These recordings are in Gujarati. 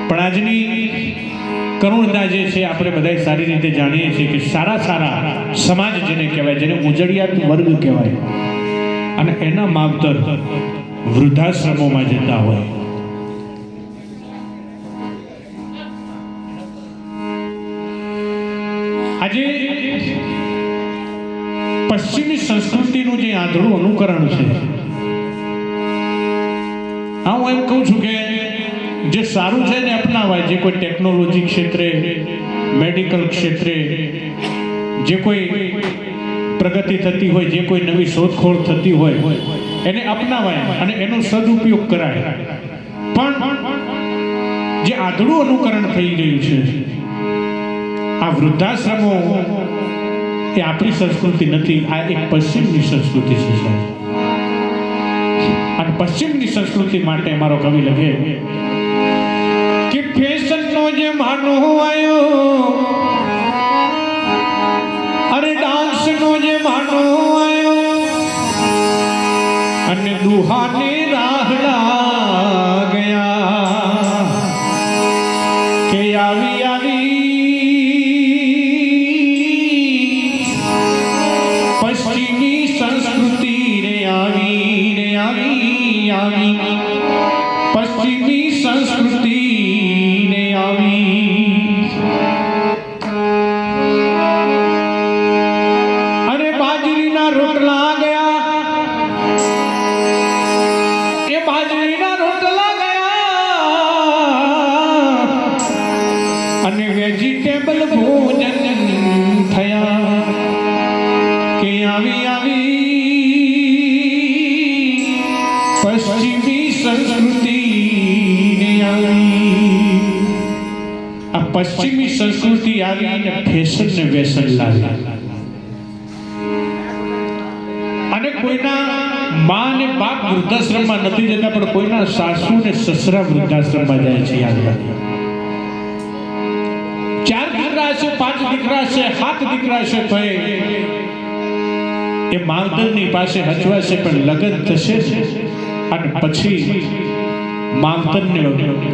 પણ આજની કરુણતા જે છે આપણે બધા સારી રીતે જાણીએ છીએ કે સારા સારા સમાજ જેને કહેવાય, જેને ઉજળિયાત વર્ગ કહેવાય, અને એના માવતર વૃદ્ધાશ્રમોમાં જતા હોય. આજે પશ્ચિમી સંસ્કૃતિનું જે આંધળું અનુકરણ છે, હા હું એમ કહું છું કે જે સારું છે ને અપનાવાય. જે કોઈ ટેકનોલોજી ક્ષેત્રે, મેડિકલ ક્ષેત્રે જે કોઈ પ્રગતિ થતી હોય, જે કોઈ નવી શોધખોળ થતી હોય એને અપનાવાય અને એનો સદુપયોગ કરાય. પણ જે આંધળું અનુકરણ થઈ રહ્યું છે, આ વૃદ્ધાશ્રમો, એ આપણી સંસ્કૃતિ નથી, આ એક પશ્ચિમની સંસ્કૃતિ છે. અને પશ્ચિમની સંસ્કૃતિ માટે મારો કવિ લખે કે ફેશનનો જે માનો આવ્યો, અરે ડાન્સનો જે માનો આવ્યો, અને દુહાને રાહડા ગયા કે આવી આવી પશ્ચિમી સંસ્કૃતિ રે આવી રે આવી આવી પશ્ચિમી સંસ્કૃતિ ને આવી. અરે બાજરીના રોટલા ગયા, એ બાજરીના રોટલા ગયા, અને વેજીટેબલ ભોજન થયા કે આવી આવી પશ્ચિમી સંસ્કૃતિ ને આવી. આ પશ્ચિમી સંસ્કૃતિ આવી અને ફેશન ને વ્યસન લાવી, અને કોઈના મા ને બાપ વૃદ્ધાશ્રમમાં નથી જતા, પણ કોઈના સાસુ ને સસરા વૃદ્ધાશ્રમમાં જાય છે. યાદ રાખજો, 4 દીકરા છે, 5 દીકરા છે, 7 દીકરા છે, તો એ માવતરની પાસે હચવાશે, પણ લગ્ન થશે અને પછી માવતરને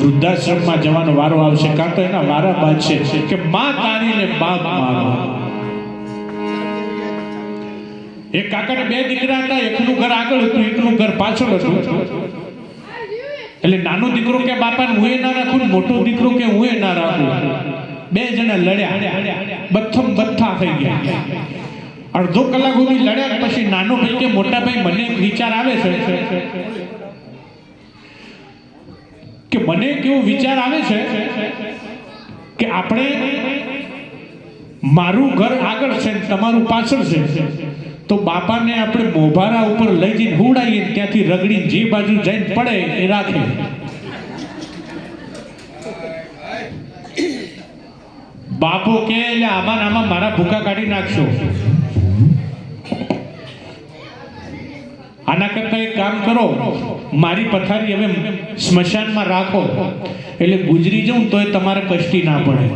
વૃદ્ધાશ્રમમાં જવાનો વારો આવશે, કાં તો એના વારા બાંધશે કે માં તારી ને બાપ મારો. એક કાકાને 2 દીકરા હતા, એકનું ઘર આગળ હતું, એકનું ઘર પાછળ હતું. એટલે નાનો દીકરો કે બાપાને હું એ ના રાખું, મોટો દીકરો કે હું એ ના રાખું. 2 જણા લડ્યા, બથમ બથ્થા થઈ ગયા. અડધો કલાક સુધી લડ્યા પછી નાનો ભાઈ કે મોટા ભાઈ મને એક વિચાર આવે છે, કે મને કેવો વિચાર આવે છે કે આપણે, મારું ઘર આગળ છે તમારું પાછળ છે, તો બાપાને આપણે મોભારા ઉપર લઈ જઈને હુડાઈએ, ત્યાંથી રગડી જે બાજુ જઈને પડે એ રાખે. બાપો કે આમાં આમાં મારા ભૂકા કાઢી નાખશો. આના કરતા એક કામ કરો, મારી પથારી હવે સ્મશાનમાં રાખો, એટલે ગુજરી જાઉં તોય તમારે કષ્ટી ના પડે.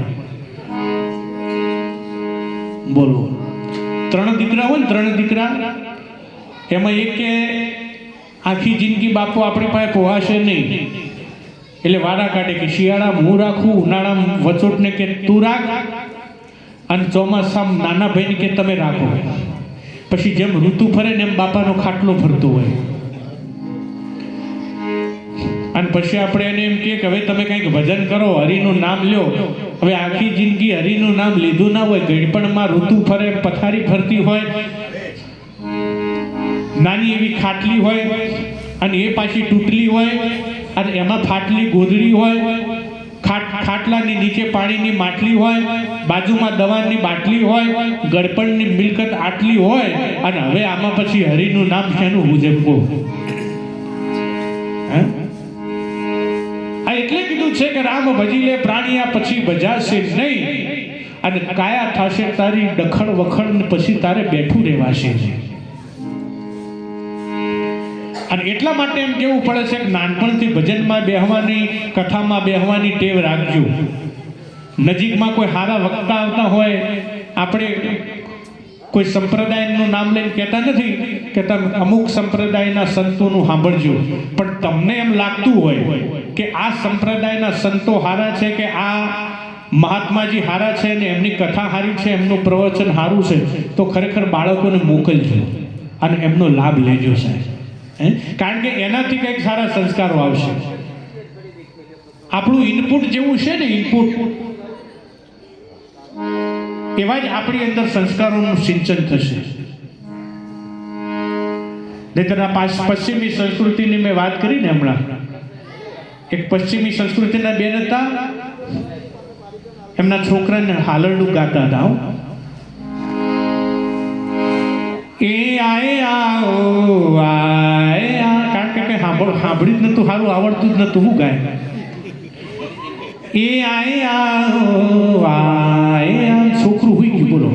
બોલો, 3 દીકરા હોય ને, 3 દીકરા, એમાં એક કે આખી જિંદગી બાપુ આપણી પાસે પોહાશે નહીં, એટલે વારા કાઢે કે શિયાળામાં હું રાખું, ઉનાળામાં વચોટને કે તું રાખ, અને ચોમાસામાં નાના ભાઈને કે તમે રાખો. પછી જેમ ઋતુ ફરે ને એમ બાપાનો ખાટલો ફરતો હોય. અને પછી આપણે એને એમ કે હવે તમે કંઈક ભજન કરો, હરિનું નામ લ્યો. હવે આખી જિંદગી હરિનું નામ લીધું ના હોય, ગળપણમાં ઋતુ ફરે, પથારી ફરતી હોય, નાની એવી ખાટલી હોય, અને એ પાછી તૂટલી હોય, અને એમાં ફાટલી ગોદડી હોય, ખાટલાની નીચે પાણીની માટલી હોય, બાજુમાં દવાની બાટલી હોય, ગળપણની મિલકત આટલી હોય, અને હવે આમાં પછી હરિનું નામ શેનું ઉજવવો? આ એટલે કીધું છે કે રામ ભજી લે પ્રાણિયા પછી ભજાશે નહીં, અને કાયા થાશે તારી ડખણ વખણ, પછી તારે બેઠું રહેવાશે. અને એટલા માટે એમ કેવું પડે છે કે નાનપણથી ભજનમાં બેહવાની, કથામાં બેહવાની ટેવ રાખજો. નજીકમાં કોઈ સારા વક્તા આવતા હોય, આપણે કોઈ સંપ્રદાયનું નામ લઈને કહેતા નથી કે તમે અમુક સંપ્રદાયના સંતોનું સાંભળજો, પણ તમને એમ લાગતું હોય કે આ સંપ્રદાયના સંતો હારા છે કે આ મહાત્માજી હારા છે ને એમની કથા હારી છે, એમનું પ્રવચન હારું છે, તો ખરેખર બાળકોને મોકલજો અને એમનો લાભ લેજો સાહેબ. કારણ કે એનાથી કંઈક સારા સંસ્કારો આવશે. આપણું ઇનપુટ જેવું છે ને, ઇનપુટ એવા જ આપણી અંદર સંસ્કારોનું સિંચન થશે. નહીંતર પશ્ચિમી સંસ્કૃતિની મેં વાત કરી ને હમણાં, એક પશ્ચિમી સંસ્કૃતિના બેન હતા, એમના છોકરાને હાલરડું ગાતા હતા. એ આએ આઓ આએ આ, કારણ કે કઈ સાંભળ્યું જ નતું, સારું આવડતું જ નતું, હું ગાય. એ આએ આઓ આએ આ, છોકરું હુઈ ગયું. બોલો,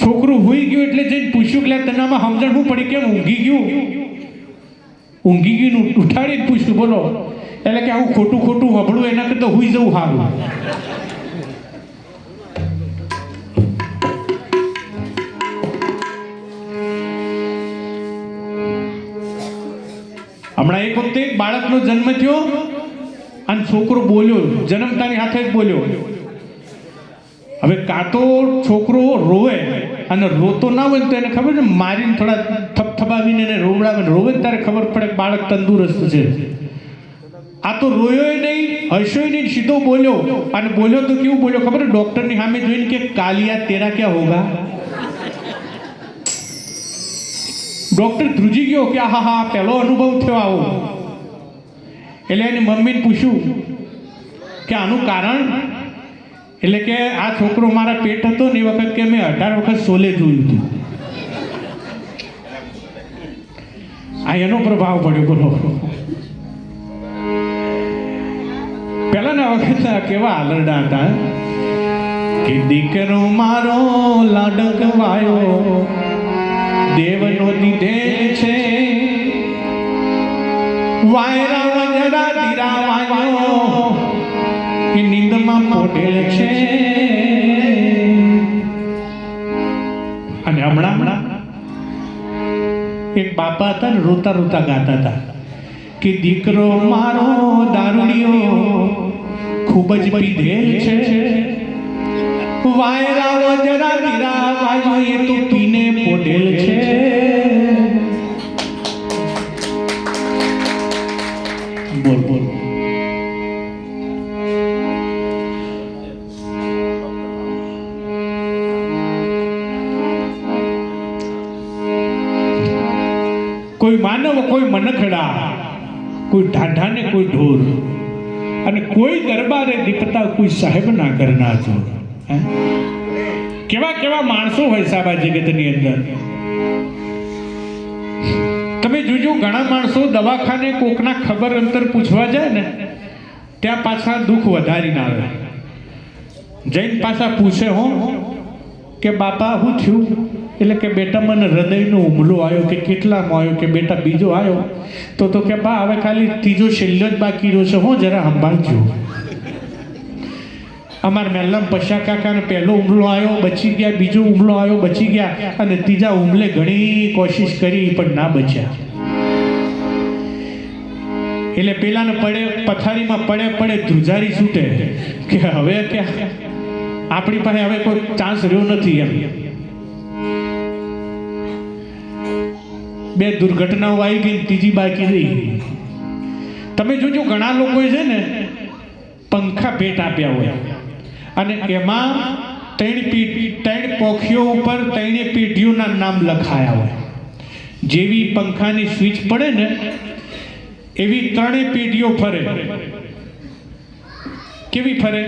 છોકરું હુઈ ગયું એટલે જઈને પૂછ્યું કે તનામાં સમજણ શું પડી, કેમ ઊંઘી ગયું? ઊંઘી ગયું ઉઠાડીને પૂછ્યું. બોલો, એટલે કે આવું ખોટું ખોટું વભળું એના કરતા હુઈ જવું સારું. હમણાં એક વખતે એક બાળકનો જન્મ થયો અને છોકરો બોલ્યો, જન્મતાની સાથે જ બોલ્યો. હવે કાં તો છોકરો રોવે, અને રોતો ના હોય તો એને ખબર છે, મારીને થોડા થપથપાવીને એને રોવડાવે, રોવે ત્યારે ખબર પડે કે બાળક તંદુરસ્ત છે. આ તો રોયો નહીં, હસ્યો નહીં, સીધો બોલ્યો. અને બોલ્યો તો કેવું બોલ્યો ખબર? ડોક્ટરની સામે જોઈને કે કાલિયા તેરા ક્યાં હોગા. ડોક્ટર ધ્રુજી ગયો કે હા હા પહેલો અનુભવ થયો આવો. એટલે એની મમ્મીને પૂછ્યું કે આનું કારણ? એટલે કે આ છોકરો મારા પેટ હતો ને એ વખત કે મેં 18 વખત સોલે જોયું હતું. આ એનો પ્રભાવ પડ્યો. બોલો, પહેલાના વખત કેવા આલરડા હતા કે દીકરો મારો લાડકવાયો દેવનો દીધે છે, વાયરા વજરા ધીરા વાયો એ નીંદમાં પોટેલ છે. અને હમણાં એક બાપા હતા ને, રોતા રોતા ગાતા હતા કે દીકરો મારો દારૂડિયો ખૂબ જ પીધેલ છે, વાયરા વજરા ધીરા વાયો એ તો પીને પોટેલ છે. બોલ બોલ. કોઈ માનવ, કોઈ મનખડા, કોઈ ઢાઢા ને કોઈ ઢોર, અને કોઈ દરબારે દીપતા, કોઈ સાહેબ ના કરના છો. કેવા કેવા માણસો હોય સાહેબ આ જગતની અંદર. તમે જોજો, ઘણા માણસો દવાખાને કોકના ખબર અંતર પૂછવા જાય ને, ત્યાં પાછા દુઃખ વધારીને આવે. જઈને પાછા પૂછે હો કે બાપા શું થયું? એટલે કે બેટા મને હૃદયનો હુમલો આવ્યો. કે કેટલામાં આવ્યો? કે બેટા બીજો આવ્યો. તો કે બા હવે ખાલી ત્રીજો છેલ્લો જ બાકી રહ્યો છે, હો જરા સંભાળજો. અમારા મહેલામ પશા કાકાને પહેલો હુમલો આવ્યો, બચી ગયા. બીજો હુમલો આવ્યો, બચી ગયા. અને ત્રીજા હુમલે ઘણી કોશિશ કરી પણ ના બચ્યા. એટલે પેલાને પડે પથારીમાં પડે ધ્રુજારી છૂટે કે હવે કે આપણી પાસે હવે કોઈ ચાન્સ રહ્યો નથી. એમ બે દુર્ઘટનાઓ આવી ગઈ, ત્રીજી બાકી રહી. તમે જોજો, ઘણા લોકો છે ને પંખા ભેટ આપ્યા હોય, અને એમાં 3 પોખીઓ ઉપર 3 પેઢીઓના નામ લખાયા હોય. જેવી પંખાની સ્વિચ પડે ને એવી 3 પેઢીઓ ફરે. કેવી ફરે?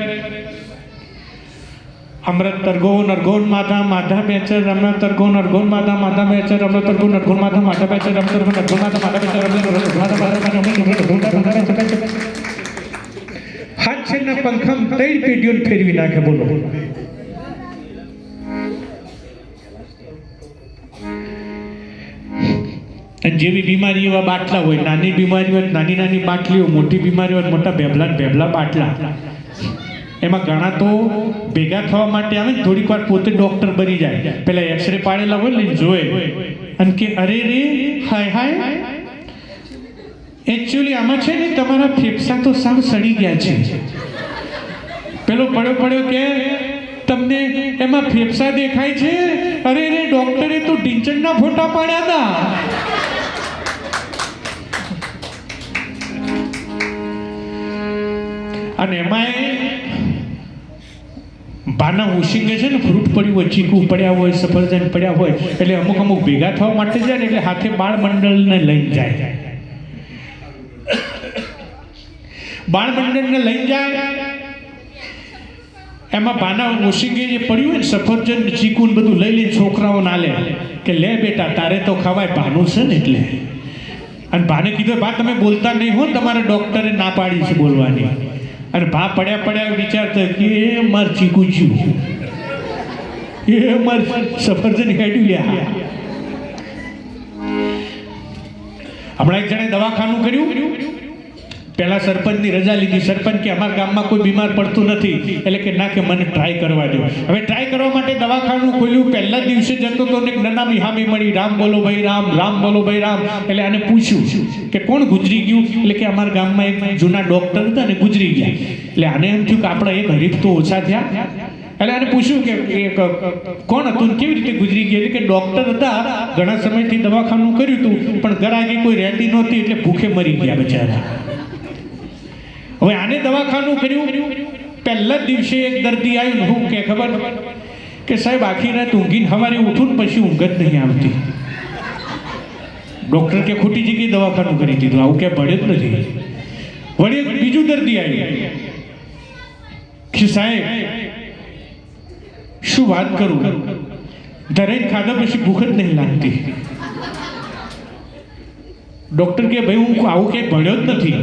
અમૃત તરગોન અરગોન માધા માધા બેચર અમૃત તરગોન અરગોન માધા માધા બેચર અમૃત તરગોન અરગોન માધા માધા બેચર અમૃત તરગોન અરગોન માધા માધા બેચર અમૃત હાથ છેના પંખમ 3 પેઢીઓને ફેરવી નાખે. બોલો, જેવી બીમારી એવા બાટલા હોય. નાની બીમારી હોય નાની નાની બાટલીઓ, મોટી બીમારી હોય મોટા ભેભલા બાટલા. એમાં ઘણા તો ભેગા થવા માટે આવે ને થોડીક વાર પોતે ડૉક્ટર બની જાય, પેલા એક્સરે પાડેલા હોય ને જોવે અને કે અરે રે હાય હાય, એકચ્યુઅલી આમાં છે ને તમારા ફેફસા તો સાવ સડી ગયા છે. પેલો પડ્યો કે તમને એમાં ફેફસા દેખાય છે? અરે રે ડોક્ટરે તો ઢીંચણના ફોટા પાડ્યા હતા. અને એમાં બાના ઉશીંગે છે ને ફ્રૂટ પડ્યું હોય, ચીકુ પડ્યા હોય, સફરજન પડ્યા હોય, એટલે અમુક ભેગા થવા માટે જાય ને એટલે હાથે બાળ મંડળને લઈને જાય. બાળ મંડળને લઈને જાય એમાં બાના ઉશીંગે જે પડ્યું હોય ને સફરજન ચીકુ બધું લઈ લઈને છોકરાઓ ના લે કે લે બેટા તારે તો ખવાય, ભાનું છે ને એટલે. અને ભાને કીધું બા તમે બોલતા નહીં હો, તમારા ડોક્ટરે ના પાડી છે બોલવાની. અને ભા પડ્યા વિચારતા કે એ માર ચીકુ જ્યું, એ માર સફરજન હેડ્યું લ્યા. હમણાં એક જણે દવાખાનું કર્યું, પહેલા સરપંચની રજા લીધી. સરપંચ કે અમારા ગામમાં કોઈ બીમાર પડતું નથી, એટલે કે ના કે મને ટ્રાય કરવા દો. હવે ટ્રાય કરવા માટે દવાખાનું ખોલ્યું. પહેલા દિવસે જતો તો એક નનામી હામી મળી, રામ બોલો ભાઈ રામ, રામ બોલો ભાઈ રામ. એટલે આને પૂછ્યું કે કોણ ગુજરી ગયું? એટલે કે અમારા ગામમાં એક જૂના ડોક્ટર હતા ને ગુજરી ગયા. એટલે આને એમ થયું કે આપણા એક હરીફ તો ઓછા થયા. એટલે આને પૂછ્યું કે કોણ હતું, કેવી રીતે ગુજરી ગયા? એટલે કે ડોક્ટર હતા, ઘણા સમયથી દવાખાનું કર્યું હતું, પણ ગરાગી કોઈ રહેતી નહોતી એટલે ભૂખે મરી ગયા બચારા. હવે આને દવાખાનું કર્યું. પહેલા દિવસે એક દર્દી આવ્યું, હું કે ખબર કે સાહેબ આખી રાત ઊંઘીને સવારે ઉઠું ને પછી ઊંઘ જ નહીં આવતી. ડૉક્ટર કે ખોટી જગ્યાએ દવાખાનું કરી દીધું, આવું ક્યાં ભળે જ નથી. વળી એક બીજું દર્દી આવ્યું કે સાહેબ શું વાત કરું, દરેક ખાધા પછી ભૂખ જ નહીં લાગતી. ડૉક્ટર કે ભાઈ હું આવું ક્યાંય ભણ્યો જ નથી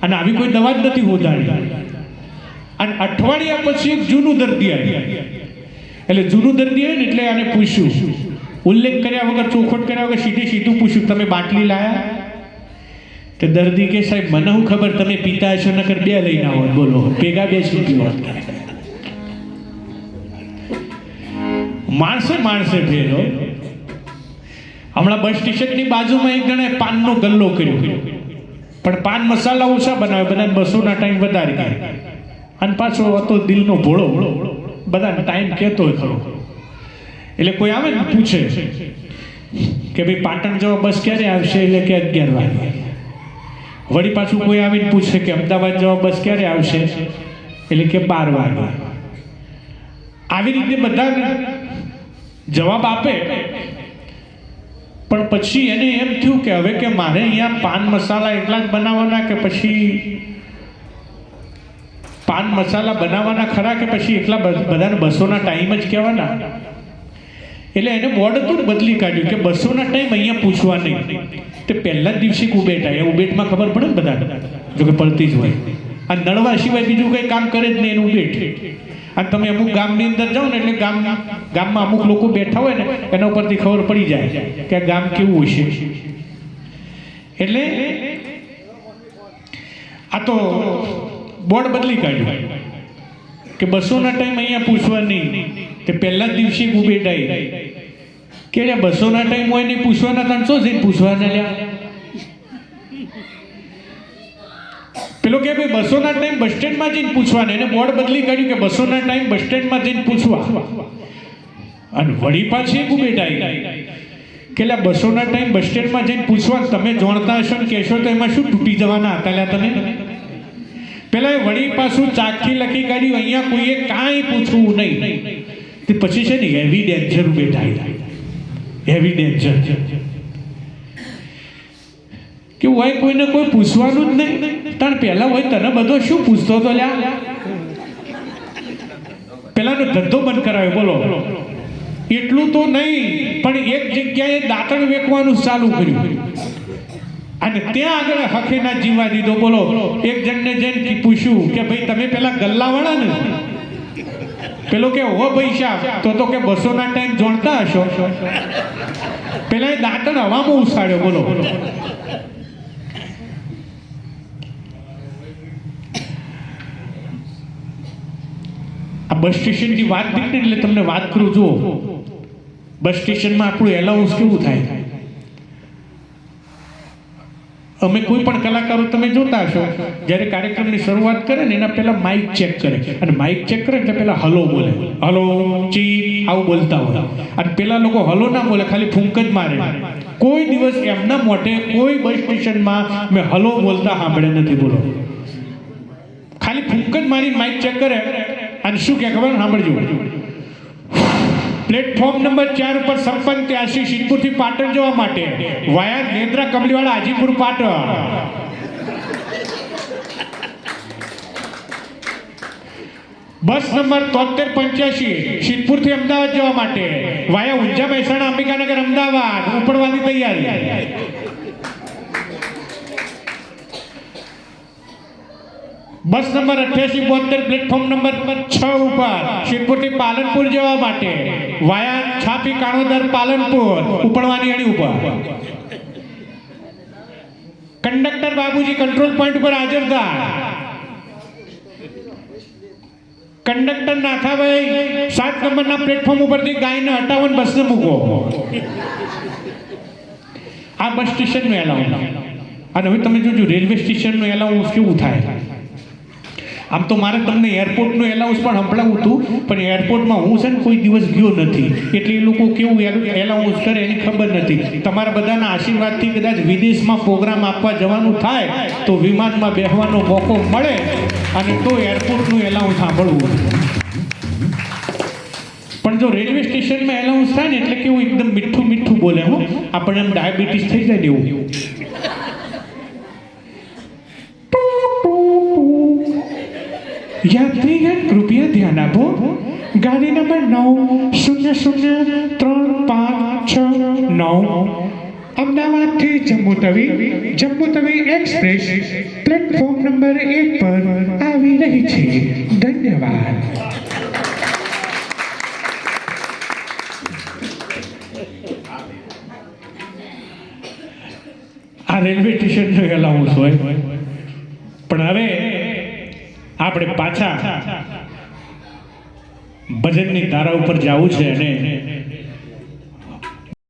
અને આવી કોઈ દવા જ નથી હોદાડી. અને અઠવાડિયા પછી એક જૂનું દર્દી આવ્યું. એટલે જૂનું દર્દી આવ્યું ને એટલે આને પૂછ્યું, ઉલ્લેખ કર્યા વગર, ચોખવટ કર્યા વગર સીધું પૂછ્યું તમે બાટલી લાયા? તે દર્દી કે સાહેબ મને શું ખબર, તમે પીતા હશો નકર બે લઈને આવો. બોલો ભેગા બેસી પીવો. માણસે ફેરો. હમણાં બસ સ્ટેશનની બાજુમાં એક જણે પાનનો ગલ્લો કર્યો, પણ પાન મસાલા ઓછા બનાવે, બધાને બસોના ટાઈમ વધારે ગયા. અને પાછો હતો દિલનો ભોળો, બધાને ટાઈમ કહેતો હોય ખરો. એટલે કોઈ આવે ને પૂછે કે ભાઈ પાટણ જવા બસ ક્યારે આવશે? એટલે કે 11 વાગે. વળી પાછું કોઈ આવીને પૂછે કે અમદાવાદ જવા બસ ક્યારે આવશે? એટલે કે 12 વાગે. આવી રીતે બધા જવાબ આપે. પણ પછી એને એમ થયું કે હવે કે મારે અહીંયા પાન મસાલા એટલા જ બનાવવાના કે પછી પાન મસાલા બનાવવાના ખરા કે પછી એટલા બધાને બસોના ટાઈમ જ કહેવાના? એટલે એને બોર્ડ હતું ને બદલી કાઢ્યું કે બસોના ટાઈમ અહીંયા પૂછવા નહીં. તે પહેલા જ દિવસે ઉબેટ આવ્યા. ઉબેટમાં ખબર પડે ને બધા, જો કે પડતી જ હોય. આ નળવા સિવાય બીજું કંઈ કામ કરે જ નહીં એનું ઉબેટ. અને તમે અમુક ગામની અંદર જાઓ ને એટલે ગામમાં અમુક લોકો બેઠા હોય ને એના ઉપરથી ખબર પડી જાય કે આ ગામ કેવું હશે. એટલે આ તો બોર્ડ બદલી કાઢ્યું કે બસોના ટાઈમ અહીંયા પૂછવા નહીં. તે પહેલા જ દિવસે ઉબેટ આવી કે બસોના ટાઈમ હોય નહીં પૂછવાના, તને શું જઈને પૂછવાના લ્યા? પેલો કે ભાઈ બસોના ટાઈમ બસ સ્ટેન્ડમાં જઈને પૂછવાના. એને બોર્ડ બદલી કાઢ્યું કે બસોના ટાઈમ બસ સ્ટેન્ડમાં જઈને પૂછવા. અને વળી પાછી એક ઉબેટ આવી કે બસોના ટાઈમ બસ સ્ટેન્ડમાં જઈને પૂછવા. તમે જાણતા હશો ને કહેશો તો એમાં શું તૂટી જવાના હતા લ્યા તમે? પેલા વળી પાછું ચાકથી લખી કાઢ્યું અહીંયા કોઈએ કાંઈ પૂછવું નહીં. તે પછી છે ને હેવી ડેન્જર ઉબેટ આવી. હેવી ડેન્જર કે હોય કોઈને કોઈ પૂછવાનું જ નહીં. તાણ પહેલા હોય તને બધો શું પૂછતો હતો લ્યા? પેલાનો ધંધો બંધ કરાવ્યો. બોલો એટલું તો નહીં, પણ એક જગ્યાએ દાંતણ વેકવાનું ચાલુ કર્યું અને ત્યાં આગળ હખે ના જીવવા દીધો. બોલો એક જણને જઈને પૂછ્યું કે ભાઈ તમે પેલા ગલ્લાવાળા ને? પેલો કે હો પૈસા તો કે બસોના ટાઈમ જોણતા હશો. પેલા એ દાંતણ હવામાં ઉછાળ્યો. બોલો આ બસ સ્ટેશનની વાત નીકળી એટલે તમને વાત કરું. જુઓ, બસ સ્ટેશનમાં આપણું એલાઉન્સ કેવું થાય. અમે કોઈ પણ કલાકારો તમે જોતા હશો, જ્યારે કાર્યક્રમની શરૂઆત કરે ને એના પહેલા માઇક ચેક કરે, અને માઇક ચેક કરે એટલે પહેલા હલો બોલે, હલો ચી આવું બોલતા હોય. અને પેલા લોકો હલો ના બોલે, ખાલી ફૂંક જ મારે. કોઈ દિવસ એમના મોઢે કોઈ બસ સ્ટેશનમાં મેં હલો બોલતા સાંભળે નથી. બોલો, ખાલી ફૂંક જ મારી માઇક ચેક કરે. અને શું કે ખબર સાંભળજો, પ્લેટફોર્મ નંબર 4 ઉપર 5683 સિદ્ધપુરથી પાટણ જવા માટે વાયા નેત્રા કમલીવાળા હાજીપુર પાટણ. બસ નંબર 7385 સિદ્ધપુરથી અમદાવાદ જવા માટે વાયા ઊંઝા મહેસાણા અંબિકાનગર અમદાવાદ ઉપડવાની તૈયારી. બસ નંબર 8872 પ્લેટફોર્મ નંબર 6 ઉપર સિદ્ધપુરથી પાલનપુર જવા માટે વાયા છાપી કાણોદર પાલનપુર ઉપડવાની અણી ઉપર. કંડક્ટર બાબુજી કંટ્રોલ પોઈન્ટ ઉપર હાજર થાય. કંડક્ટર નાથાભાઈ 7 નંબરના પ્લેટફોર્મ ઉપરથી ગાયને 58 બસને મૂકો. આ બસ સ્ટેશનનું એલાઉન્સ. અને હવે તમે જોજો રેલવે સ્ટેશનનું એલાઉન્સ કેવું થાય. આમ તો મારે તમને એરપોર્ટનું એલાઉન્સ પણ સંભળાવું હતું, પણ એરપોર્ટમાં હું છે ને કોઈ દિવસ ગયો નથી, એટલે એ લોકો કેવું એલાઉન્સ કરે એની ખબર નથી. તમારા બધાના આશીર્વાદથી કદાચ વિદેશમાં પ્રોગ્રામ આપવા જવાનું થાય તો વિમાનમાં બેસવાનો મોકો મળે, અને તો એરપોર્ટનું એલાઉન્સ સાંભળવું. પણ જો રેલવે સ્ટેશનમાં એલાઉન્સ થાય ને એટલે કેવું એકદમ મીઠું મીઠું બોલે. હો, આપણને એમ ડાયાબિટીસ થઈ જાય એવું. यात्रीगण कृपया ध्यान आपो, गाड़ी नंबर 900356 अमदावाद થી જમ્મુ તવી એક્સપ્રેસ પ્લેટફોર્મ નંબર 1 પર આવી રહી છે. ધન્યવાદ. આ રેલવે સ્ટેશનનો એલાઉન્સ હોય. પણ હવે આપણે પાછા ભજનની ધારા ઉપર જવું છે, અને